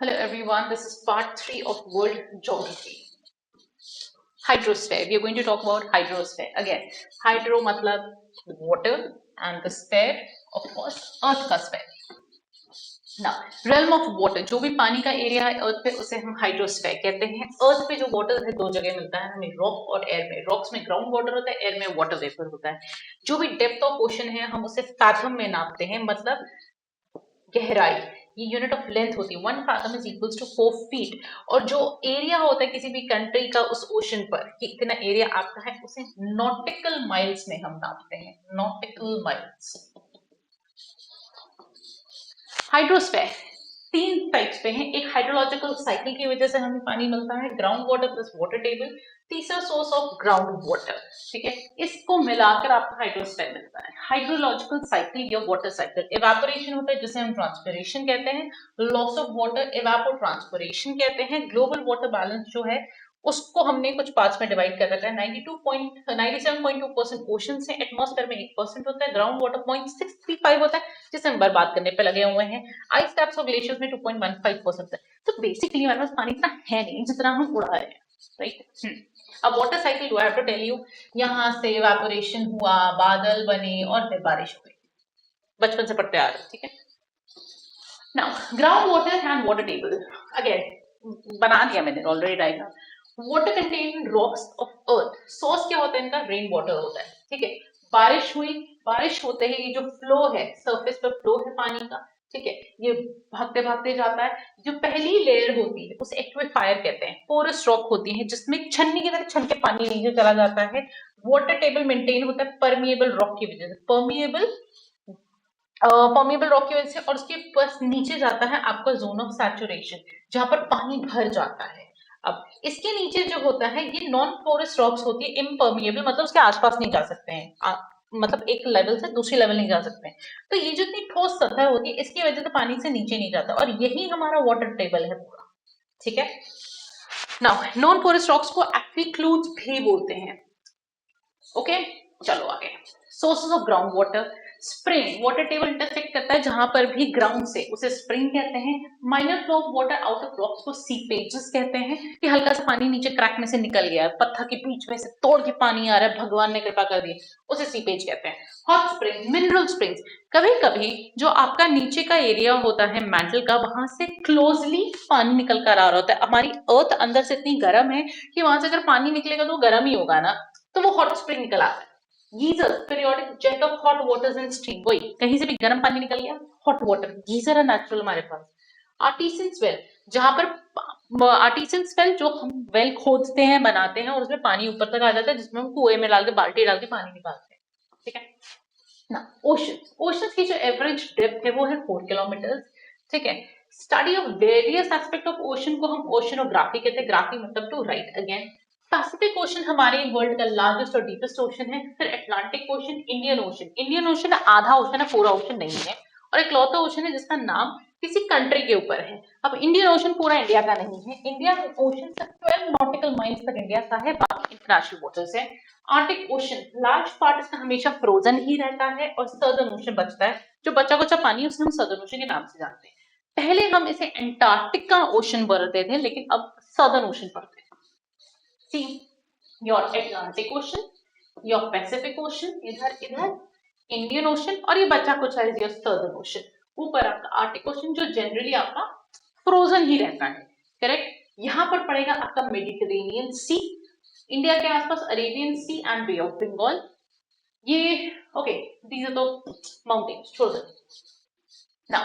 Hello everyone, this is part 3 of World Geography. Hydrosphere. We are going to talk about hydrosphere. Again, hydro matlab water and the sphere, of course, earth का sphere. Now, realm of water, जो भी पानी का area है अर्थ पे उसे हम hydrosphere कहते हैं. अर्थ पे जो वाटर है दो जगह मिलता है हमें, रॉक और एयर में. रॉक्स में ग्राउंड वाटर होता है, एयर में वाटर वेपर होता है. जो भी डेप्थ ऑफ ओशन है हम उसे फैथम में नापते हैं, मतलब गहराई. ये यूनिट ऑफ लेंथ होती है. 1 fathom is equals to 4 feet. और जो एरिया होता है किसी भी कंट्री का उस ओशन पर कि इतना एरिया आपका है, उसे नॉटिकल माइल्स में हम नापते हैं. Nautical miles. हाइड्रोस्फीयर 3 टाइप्स पे हैं. एक हाइड्रोलॉजिकल साइकिल की वजह से हमें पानी मिलता है, ground water plus water table. तीसरा सोर्स ऑफ ग्राउंड वाटर. ठीक है, इसको मिलाकर आपको हाइड्रोस्फीयर मिलता है. हाइड्रोलॉजिकल साइकिल या वाटर साइकिल. इवेपोरेशन होता है जिसे हम ट्रांसपिरेशन कहते हैं. लॉस ऑफ वाटर इवेपोट्रांसपिरेशन कहते हैं. ग्लोबल वाटर बैलेंस जो है उसको हमने कुछ पार्ट्स में डिवाइड कर रखा है. 97.2% ओशन से, एटमॉस्फेयर में 1% होता है. ग्राउंड वाटर 0.635 होता है जिसे हम बर्बाद करने पे लगे हुए हैं. आइस कैप्स और ग्लेशियर्स में 2.15% है. तो बेसिकली हमारे पास पानी इतना है नहीं जितना हम उड़ा रहे हैं, राइट. अब water cycle do I have to tell you. यहाँ से इवेपोरेशन हुआ, बादल बने और फिर बारिश हुई. बचपन से पढ़ते आ रहे हैं, ठीक है. Now ground water and water table. Again बना दिया मैंने already diagram. Water contain rocks of earth. Source क्या होता है इनका? रेन वाटर होता है, ठीक है. बारिश हुई, बारिश होते ही ये जो फ्लो है, सरफेस पर फ्लो है पानी का, ठीक है, ये भागते भागते जाता है. जो पहली लेयर होती है उसे एक्विफायर कहते हैं. पोरस रॉक होती है जिसमें छन्नी की तरह छन के पानी नीचे चला जाता है. वाटर टेबल मेंटेन होता है परमिएबल रॉक की वजह से. परमिएबल रॉक की वजह से. और उसके बस नीचे जाता है आपका जोन ऑफ सैचुरेशन, जहां पर पानी भर जाता है. अब इसके नीचे जो होता है ये नॉन पोरस रॉक्स होती है, इम्पर्मिएबल, मतलब उसके आसपास नहीं जा सकते हैं. मतलब एक लेवल से दूसरी लेवल नहीं जा सकते हैं. तो ये जो इतनी ठोस सतह होती है इसकी वजह से पानी से नीचे नहीं जाता, और यही हमारा वाटर टेबल है पूरा, ठीक है. नाउ नॉन पोरस रॉक्स को एक्विक्लूज भी बोलते हैं. ओके, चलो आगे. Sources of ground water. Spring. Water table intersect करता है जहां पर भी ग्राउंड से, उसे स्प्रिंग कहते हैं. Minor flow of water out of rocks को सीपेजेस कहते हैं. कि हल्का सा पानी नीचे क्रैक में से निकल गया है, पत्थर के बीच में से तोड़ के पानी आ रहा है, भगवान ने कृपा कर दी, उसे सीपेज कहते हैं. Hot spring, mineral springs. कभी कभी जो आपका नीचे का एरिया होता है मैंटल का, वहां से क्लोजली पानी निकल कर आ रहा होता है. हमारी अर्थ अंदर से इतनी गर्म है कि वहां से अगर पानी निकलेगा तो गर्म ही होगा ना, तो वो हॉट स्प्रिंग निकल आता है. Geyser, periodic jet of hot waters in stream. वही कहीं से भी गर्म पानी निकल गया, हॉट वाटर. गीजर है नेचुरल हमारे पास. आर्टिसंस वेल, जहां पर आर्टिसंस वेल जो हम वेल खोदते हैं, बनाते हैं और उसमें पानी ऊपर तक आ जाता है, जिसमें हम कुएं में डाल के, बाल्टी डाल के पानी निकालते हैं, ठीक है ना. ओशन. ओशन की जो एवरेज डेप्थ है वो है 4 किलोमीटर, ठीक है. Study of various aspect of ocean को हम ओशनोग्राफी कहते हैं. ग्राफी मतलब to write. Again Pacific Ocean हमारे वर्ल्ड का लार्जेस्ट और डीपेस्ट ओशन है. फिर Atlantic Ocean, Indian Ocean. Indian Ocean आधा ओशन है, पूरा ओशन नहीं है. और एक लौता ओशन है जिसका नाम किसी कंट्री के ऊपर है. अब इंडियन ओशन पूरा इंडिया का नहीं है. इंडियन ओशन से 12 नॉटिकल माइल्स तक इंडिया का है, बाकी इंटरनेशनल वाटर्स है. आर्टिक ओशन लार्ज पार्ट इसका हमेशा फ्रोजन ही रहता है, और सर्दर्न ओशन बचता है. जो बचा बचा पानी उसे हम सर्दर्न ओशन के नाम से जानते हैं. पहले हम इसे एंटार्क्टिका ओशन बोलते थे, लेकिन अब सर्दर्न ओशन पढ़ते हैं. See, your Atlantic Ocean, your Pacific Ocean, इधर इंडियन ओशन, और ये बचा कुछ है your Southern Ocean. ऊपर आपका आर्टिक ओशन जो जनरली आपका फ्रोजन ही रहता है, करेक्ट. यहाँ पर पड़ेगा आपका मेडिटेरेनियन सी. इंडिया के आसपास Arabian sea and bay of Bengal. ये okay, these are the mountains, छोड़ दो. Now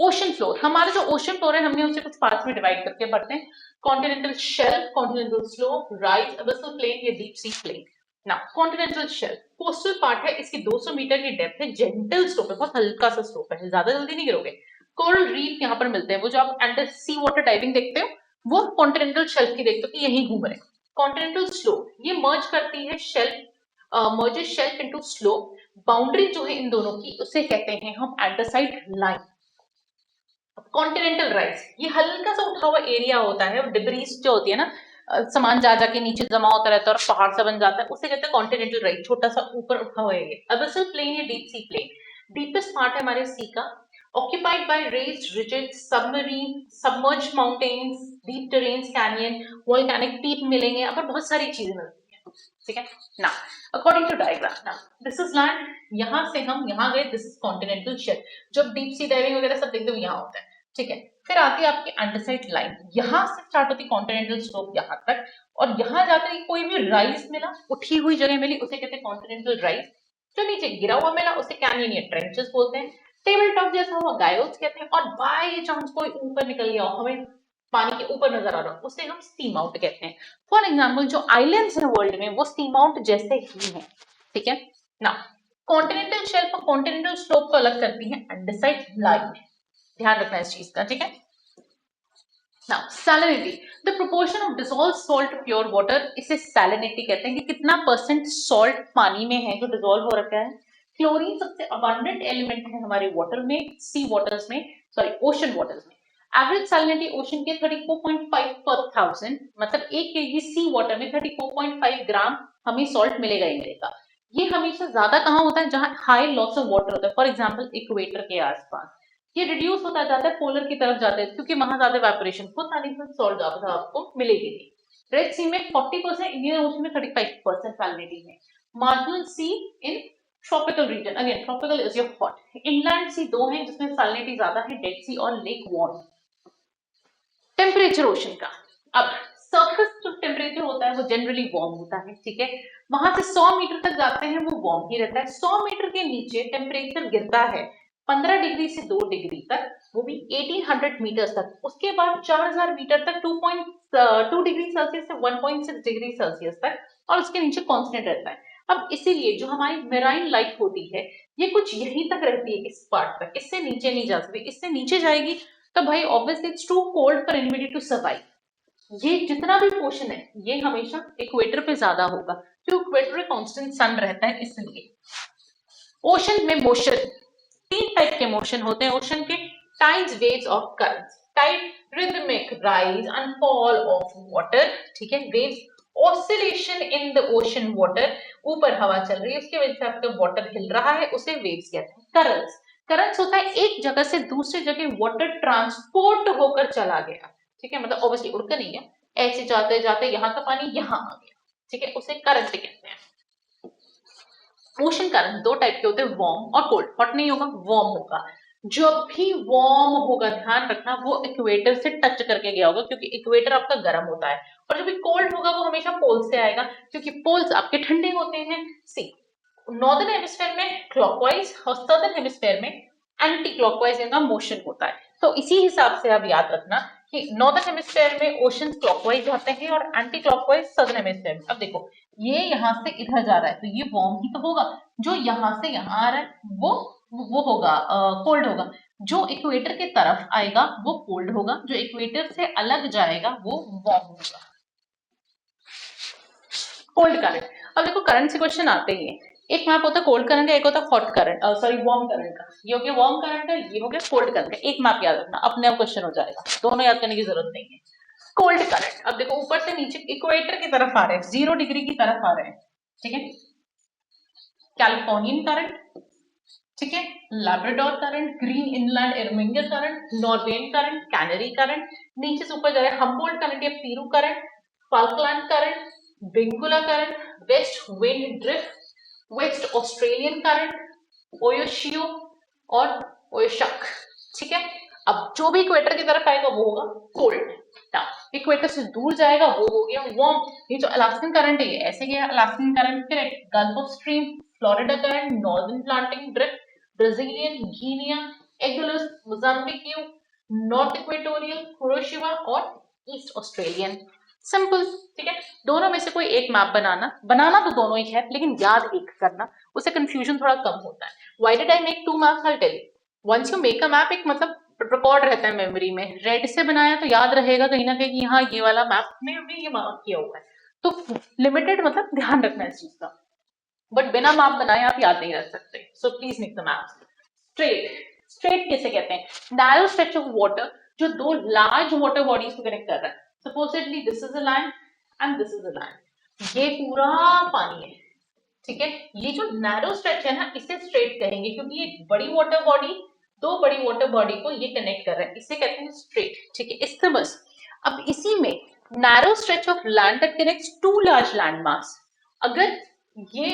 ocean floor. हमारा जो ओशन फ्लोर है हमने उसे कुछ पार्ट्स में डिवाइड करके पढ़ते हैं. Continental shelf, continental slope, rise, abyssal plain या deep sea plain. Now continental shelf coastal part है, इसकी 200 मीटर की डेप्थ है, जेंटल स्लोप है, बहुत हल्का सा स्लोप है, ज्यादा जल्दी नहीं गिरोगे. कोरल रीफ यहाँ पर मिलते हैं, वो जो आप अंडर सी वाटर डाइविंग देखते हो वो कॉन्टिनेंटल शेल्फ की देखते हो कि यही घूम रहे. कॉन्टिनेंटल स्लोप ये मर्ज करती है shelf, merges shelf into slope. Boundary जो है इन दोनों की उसे कहते हैं हम एंडरसाइट लाइन. कॉन्टिनेंटल राइज ये हल्का सा उठा हुआ एरिया होता है, और डिब्रीज जो होती है ना, सामान जा जाके नीचे जमा होता रहता है और पहाड़ सा बन जाता है, उसे कहते हैं कॉन्टिनेंटल राइज, छोटा सा ऊपर उठा हुआ एरिया. अबिसल प्लेन या deep sea plain, deepest part है हमारे सी का, occupied by raised ridges, submarine, submerged mountains, deep terrains, canyon, volcanic peak मिलेंगे, यहाँ पर बहुत सारी चीजें मिलती हैं, ठीक है ना। अकॉर्डिंग टू डायग्राम ना, दिस इज लैंड, यहाँ से हम यहाँ गए, दिस इज कॉन्टिनेंटल शेल्फ, जब डीप सी डाइविंग वगैरह सब देखते हो यहाँ होता है, ठीक है। फिर आती है आपकी अंडरसाइड लाइन, यहाँ से स्टार्ट होती कॉन्टिनेंटल स्लोप यहाँ तक, और यहाँ जाकर कोई भी राइज मिला, उठी हुई जगह मिली, उसे कहते हैं कॉन्टिनेंटल राइज। जो नीचे गिरा हुआ मिला उसे कैनियन या ट्रेंचेस बोलते हैं। टेबल टॉप जैसा हुआ गायोस कहते हैं, और बाय चांस कोई ऊपर निकल गया हो, हमें पानी के ऊपर नजर आ रहा हो, उसे हम सी माउंट कहते हैं। फॉर एग्जाम्पल जो आइलैंड्स है वर्ल्ड में वो सी माउंट जैसे ही है, ठीक है ना। कॉन्टिनेंटल शेल्फ और कॉन्टिनेंटल स्लोप को अलग करती है अंडरसाइड लाइन, ध्यान रखना इस चीज का, ठीक है। Now, salinity, the proportion of dissolved salt to pure water, इसे salinity कहते हैं कि कितना परसेंट सॉल्ट पानी में है जो डिसॉल्व हो रखा है। क्लोरीन सबसे अबंडेंट एलिमेंट है हमारे वाटर में, सी वाटर्स में, सॉरी ओशन वाटर्स में। एवरेज सैलिनिटी ओशन के 34.5 पर 1000, मतलब 1 kg सी वाटर में 34.5 ग्राम हमें सॉल्ट मिलेगा ही मिलेगा। ये हमेशा ज्यादा कहाँ होता है, जहां हाई लॉस ऑफ वाटर होता है, फॉर एग्जाम्पल इक्वेटर के आसपास। ये रिड्यूस होता जाता है, पोलर की तरफ जाते हैं, क्योंकि वहां ज्यादा इवेपोरेशन होता नहीं, तो सॉल्ट ज्यादा आपको मिलेगी नहीं। रेड सी में 40%, इंडियन ओशन में 35% सैलिनिटी है। Marginal sea in tropical region, again tropical is your hot. Inland sea दो है जिसमें सैलिनिटी ज्यादा है, डेड सी और लेक वार्म। टेम्परेचर ओशन का, अब सरफेस जो टेम्परेचर होता है वो जनरली वार्म होता है, ठीक है। वहां से 100 मीटर तक जाते हैं वो वार्म ही रहता है। 100 मीटर के नीचे टेम्परेचर गिरता है 15 डिग्री से 2 डिग्री तक, वो भी 1800 मीटर तक। उसके बाद 4000 मीटर तक 2.2 डिग्री सेल्सियस से 1.6 डिग्री सेल्सियस तक, और उसके नीचे कांस्टेंट रहता है। अब इसीलिए जो हमारी मेराइन लाइफ होती है ये कुछ यहीं तक रहती है, इस पार्ट तक, इससे नीचे नहीं जा सकती। इससे नीचे जाएगी तो भाई obviously it's too cold for anybody to survive. ये जितना भी पोर्शन है ये हमेशा इक्वेटर पे ज्यादा होगा, क्योंकि इक्वेटर में कांस्टेंट सन रहता है इसलिए। ओशन में मोशन, 3 टाइप के मोशन होते हैं ओशन के, टाइड्स, वेव्स और currents. Tide rhythmic rise and fall of water, ठीक है। Waves oscillation in the ocean water, ऊपर हवा चल रही है उसकी वजह से आपका वाटर हिल रहा है, उसे वेव्स कहते हैं। करंट्स, करंट्स होता है एक जगह से दूसरी जगह वाटर ट्रांसपोर्ट होकर चला गया, ठीक है, मतलब ऑब्वियसली उड़कर नहीं है, ऐसे जाते जाते यहाँ का पानी यहाँ आ गया, ठीक है, उसे करंट कहते हैं। ओशन करंट 2 टाइप के होते हैं, वार्म और कोल्ड। हॉट नहीं होगा, वार्म होगा। जब भी वार्म होगा ध्यान रखना वो इक्वेटर से टच करके गया होगा, क्योंकि इक्वेटर आपका गर्म होता है। और जब भी कोल्ड होगा वो हमेशा पोल से आएगा, क्योंकि पोल्स आपके ठंडे होते हैं। सी, नॉर्दर्न हेमिस्फेयर में क्लॉकवाइज और सदर्न हेमिस्फेयर में एंटी क्लॉकवाइज इनका मोशन होता है। तो इसी हिसाब से आप याद रखना कि नॉर्दर्न हेमिस्फेयर में ओशन क्लॉकवाइज जाते हैं और एंटी क्लॉकवाइज सदर्न हेमिस्फेयर में। अब देखो ये यहाँ से इधर जा रहा है तो ये वार्म ही तो होगा, जो यहाँ से यहाँ आ रहा है वो होगा कोल्ड होगा, जो इक्वेटर के तरफ आएगा वो कोल्ड होगा, जो इक्वेटर से अलग जाएगा वो वार्म होगा। कोल्ड करंट, अब देखो करंट से क्वेश्चन आते ही है, एक मैप होता है कोल्ड करंट का, एक होता है hot current, sorry warm current का। ये हो गया वार्म करंट का, ये हो गया कोल्ड करंट का। एक मैप याद रखना, अपने आप क्वेश्चन हो जाएगा, दोनों याद करने की जरूरत नहीं है। कोल्ड करंट, अब देखो ऊपर से नीचे इक्वेटर की तरफ आ रहे हैं, 0 डिग्री की तरफ आ रहे हैं, ठीक है। कैलिफोर्नियन करंट, ठीक है, Labrador current, Greenland Irminger current, Norwegian current, Canary current, नीचे से ऊपर जा रहे हैं हम्बोल्ट करंट या Peru current, Falkland current, Benguela current, west wind drift, west Australian current, Oyashio और ओयोशक, ठीक है। अब जो भी इक्वेटर की तरफ आएगा वो होगा कोल्ड, इक्वेटर से दूर जाएगा वो हो गया वार्म। ये जो अलास्कन करंट है ये ऐसे गया अलास्कन करंट, फिर Gulf of Stream, Florida current, northern Atlantic drift, Brazilian Guinea, Agulhas, Mozambique, north equatorial, Kuroshio और ईस्ट ऑस्ट्रेलियन। सिंपल, ठीक है। दोनों में से कोई एक मैप बनाना, बनाना तो दोनों ही है लेकिन याद एक करना, उससे कंफ्यूजन थोड़ा कम होता है। Why did I make 2 maps, I tell you. Once you make a map, एक मतलब रिकॉर्ड रहता है मेमोरी में, रेड से बनाया तो याद रहेगा कहीं ना कहीं कि हाँ ये वाला मैप में हमने ये मार्क किया हुआ है, तो लिमिटेड मतलब ध्यान रखना इस चीज का। बट बिना मैप बनाए आप याद नहीं रख सकते, so please make the map. Straight, straight किसे कहते हैं, नैरो स्ट्रेच ऑफ वाटर जो दो लार्ज वाटर बॉडीज को कनेक्ट कर रहा है। Supposedly this is a land and this is a land, ये पूरा पानी है, ठीक है। ये जो नैरो स्ट्रेच है ना इसे स्ट्रेट कहेंगे, क्योंकि ये बड़ी वाटर बॉडी दो बड़ी वाटर बॉडी को ये कनेक्ट कर रहे हैं, इसे कहते हैं स्ट्रेट, ठीक है, इस्थमस। अब इसी में narrow stretch of land that connects two large land mass. अगर ये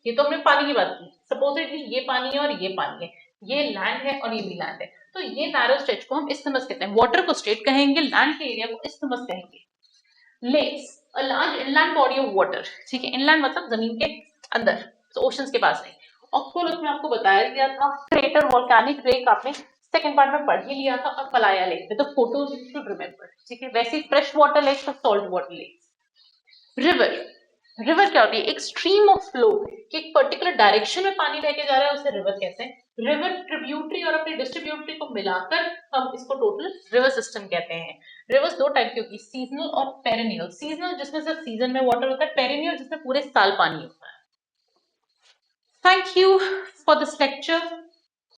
ये तो हमने पानी की बात की, सपोजिटली ये पानी है और ये पानी है, ये लैंड है और ये भी लैंड है, तो ये नैरो स्ट्रेच को हम इस्थमस कहते हैं। वाटर को स्ट्रेट कहेंगे, लैंड के एरिया को इस्थमस कहेंगे। Lakes, a large inland body of water, ठीक है, इनलैंड मतलब जमीन के अंदर, तो ओशंस के पास नहीं। ऑक्टोलस में आपको बताया गया था, क्रेटर वोल्केनिक लेक आपने सेकंड पार्ट में पढ़ ही लिया था, और पलाया लेक में तो फोटोज यू शुड रिमेंबर, ठीक है। वैसे फ्रेश वाटर लेक और salt water lake. River, river क्या होती है? एक स्ट्रीम ऑफ फ्लो कि एक पर्टिकुलर डायरेक्शन में पानी लेके जा रहा है, उसे रिवर कहते हैं। रिवर ट्रिब्यूटरी और अपने डिस्ट्रीब्यूटरी को मिलाकर हम इसको टोटल रिवर सिस्टम कहते हैं। रिवर्स दो टाइप की होती है, सीजनल और पेरेनियल। सीजनल जिसमें सिर्फ सीजन में वाटर होता है, पेरेनियल जिसमें पूरे साल पानी होता है। Thank you for this lecture.